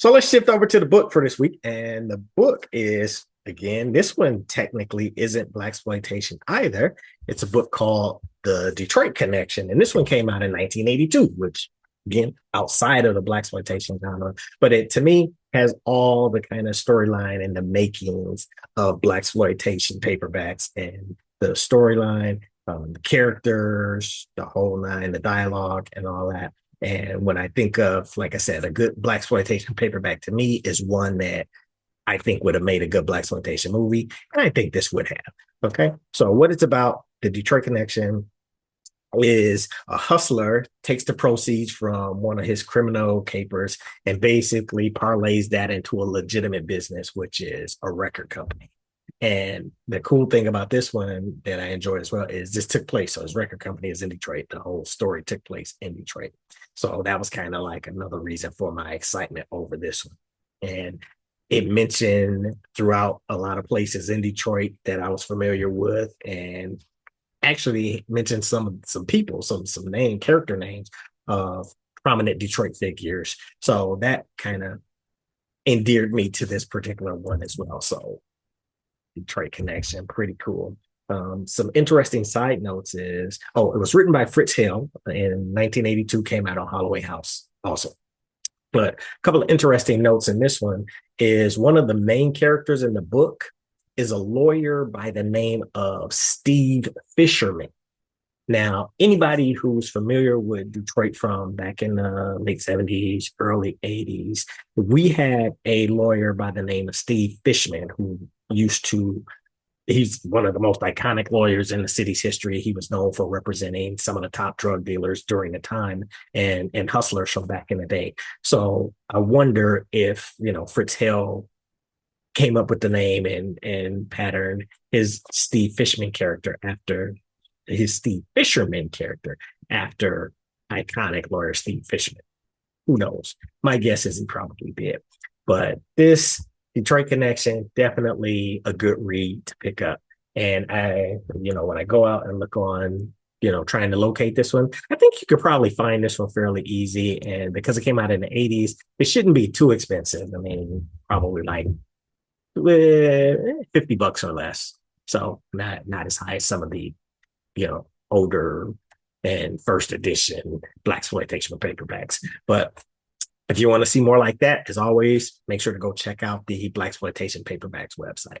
So let's shift over to the book for this week. And the book is, again, this one technically isn't Blaxploitation either. It's a book called The Detroit Connection. And this one came out in 1982, which, again, outside of the Blaxploitation genre. But it, to me, has all the kind of storyline and the makings of Blaxploitation paperbacks and the storyline, the characters, the whole nine, the dialogue, and all that. And when I think of, like I said, a good Blaxploitation paperback to me is one that I think would have made a good Blaxploitation movie. And I think this would have. Okay. So what it's about, the Detroit Connection, is a hustler takes the proceeds from one of his criminal capers and basically parlays that into a legitimate business, which is a record company. And the cool thing about this one that I enjoyed as well is this took place. So his record company is in Detroit. The whole story took place in Detroit. So that was kind of like another reason for my excitement over this one. And it mentioned throughout a lot of places in Detroit that I was familiar with, and actually mentioned some people, some character names of prominent Detroit figures. So that kind of endeared me to this particular one as well. So Detroit Connection, pretty cool. Some interesting side notes is, it was written by Fritz Hill in 1982, came out on Holloway House also. But a couple of interesting notes in this one is one of the main characters in the book is a lawyer by the name of Steve Fisherman. Now, anybody who's familiar with Detroit from back in the late 70s, early 80s, we had a lawyer by the name of Steve Fishman who he's one of the most iconic lawyers in the city's history. He was known for representing some of the top drug dealers during the time and hustlers from back in the day. So I wonder if, Fritz Hill came up with the name and patterned his Steve Fisherman character after iconic lawyer Steve Fishman. Who knows? My guess is he probably did. But this Detroit Connection, definitely a good read to pick up. And when I go out and look on, trying to locate this one, I think you could probably find this one fairly easy. And because it came out in the 80s, it shouldn't be too expensive. I mean, probably like $50 or less. So not as high as some of the, older and first edition Blaxploitation paperbacks. But if you want to see more like that, as always, make sure to go check out the Blaxploitation paperbacks website.